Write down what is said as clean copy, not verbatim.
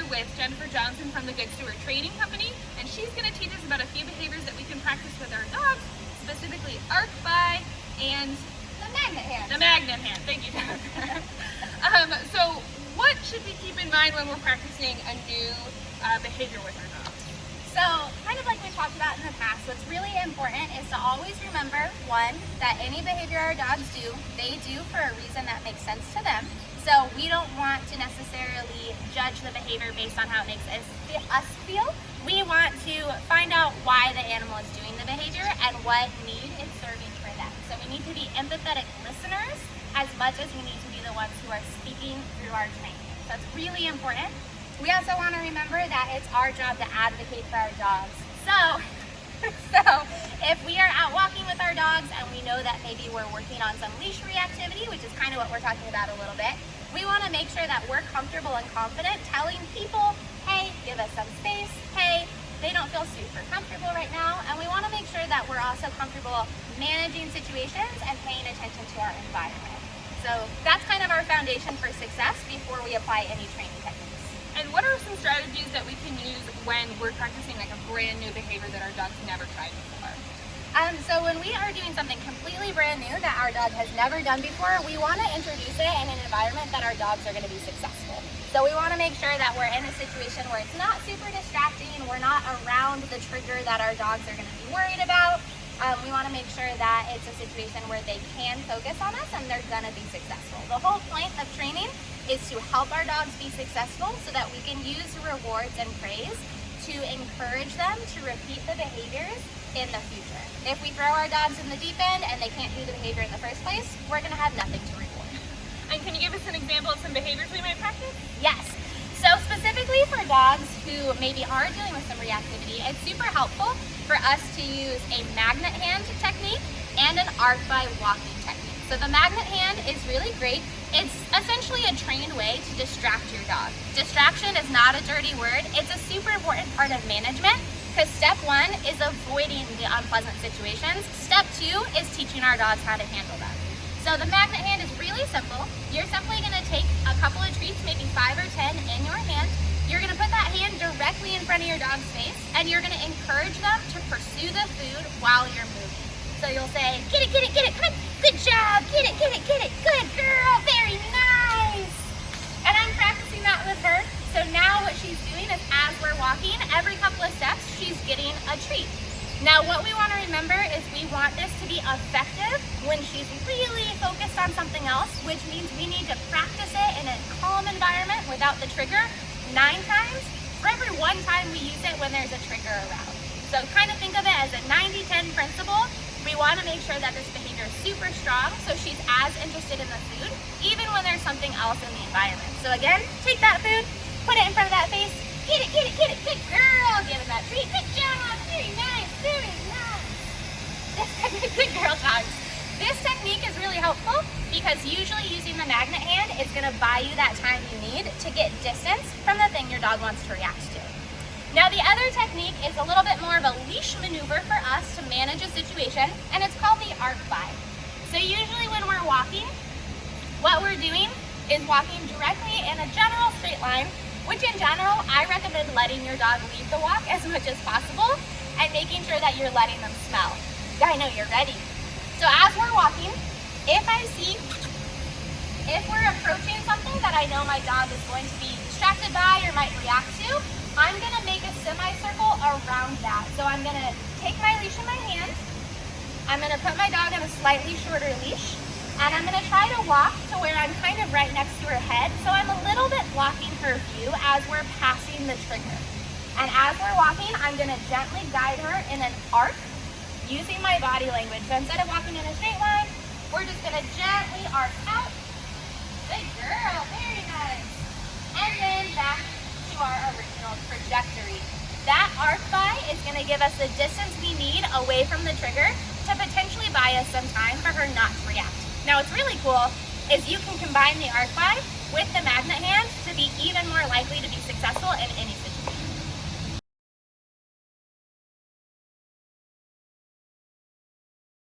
with Jennifer Johnson from the Good Steward Training Company, and she's going to teach us about a few behaviors that we can practice with our dogs, specifically arc by and the magnet hand. The magnet hand. Thank you, Jennifer. So what should we keep in mind when we're practicing a new behavior with our dogs? So, kind of like we talked about in the past, what's really important is to always remember, one, that any behavior our dogs do, they do for a reason that makes sense to them. So we don't want to necessarily judge the behavior based on how it makes us feel. We want to find out why the animal is doing the behavior and what need it's serving for them. So we need to be empathetic listeners as much as we need to be the ones who are speaking through our training. So it's really important. We also want to remember that it's our job to advocate for our dogs. So if we are out walking with our dogs and we know that maybe we're working on some leash reactivity, which is kind of what we're talking about a little bit, we want to make sure that we're comfortable and confident telling people, hey, give us some space, hey, they don't feel super comfortable right now, and we want to make sure that we're also comfortable managing situations and paying attention to our environment. So that's kind of our foundation for success before we apply any training techniques. And what are some strategies that we can use when we're practicing like a brand new behavior that our dog's never tried before? So when we are doing something completely brand new that our dog has never done before, we want to introduce it in an environment that our dogs are going to be successful. So we want to make sure that we're in a situation where it's not super distracting, we're not around the trigger that our dogs are going to be worried about. We want to make sure that it's a situation where they can focus on us and they're going to be successful. The whole point of training is to help our dogs be successful so that we can use rewards and praise to encourage them to repeat the behaviors in the future. If we throw our dogs in the deep end and they can't do the behavior in the first place, we're going to have nothing to reward. And can you give us an example of some behaviors we might practice? Yes. So specifically for dogs who maybe are dealing with some reactivity, it's super helpful for us to use a magnet hand technique and an arc by walking technique. So the magnet hand is really great. It's essentially a trained way to distract your dog. Distraction is not a dirty word. It's a super important part of management because step one is avoiding the unpleasant situations. Step two is teaching our dogs how to handle them. So the magnet hand is really simple. You're simply going to take a couple of treats, maybe 5 or 10 in your hand. You're going to put that hand directly in front of your dog's face and you're going to encourage them to pursue the food while you're moving. So you'll say, get it, come on, good job, get it, good girl, very nice. And I'm practicing that with her. So now what she's doing is as we're walking, every couple of steps, she's getting a treat. Now what we want to remember is we want this to be effective when she's really focused on something else, which means we need to practice it in a calm environment without the trigger 9 times for every 1 time we use it when there's a trigger around. So kind of think of it as a 90-10 principle. We want to make sure that this behavior is super strong so she's as interested in the food even when there's something else in the environment. So again, take that food, put it in front of that face, get it, good girl, give him that treat, good job, very nice, good girl dogs. This technique is really helpful because usually using the magnet hand is going to buy you that time you need to get distance from the thing your dog wants to react to. Now the other technique is a little bit more of a leash maneuver for us to manage a situation, and it's called the arc by. So usually when we're walking, what we're doing is walking directly in a general straight line, which in general, I recommend letting your dog lead the walk as much as possible and making sure that you're letting them smell. I know you're ready. So as we're walking, if we're approaching something that I know my dog is going to be distracted by or might react to, I'm going to make a semicircle around that. So I'm going to take my leash in my hand, I'm going to put my dog on a slightly shorter leash, and I'm going to try to walk to where I'm kind of right next to her head, so I'm a little bit blocking her view as we're passing the trigger. And as we're walking, I'm going to gently guide her in an arc using my body language. So instead of walking in a straight line, we're just going to gently arc out. Good girl, very nice. And then back to our original trajectory. That arc by is going to give us the distance we need away from the trigger to potentially buy us some time for her not to react. Now what's really cool is you can combine the arc by with the magnet hand to be even more likely to be successful in any situation.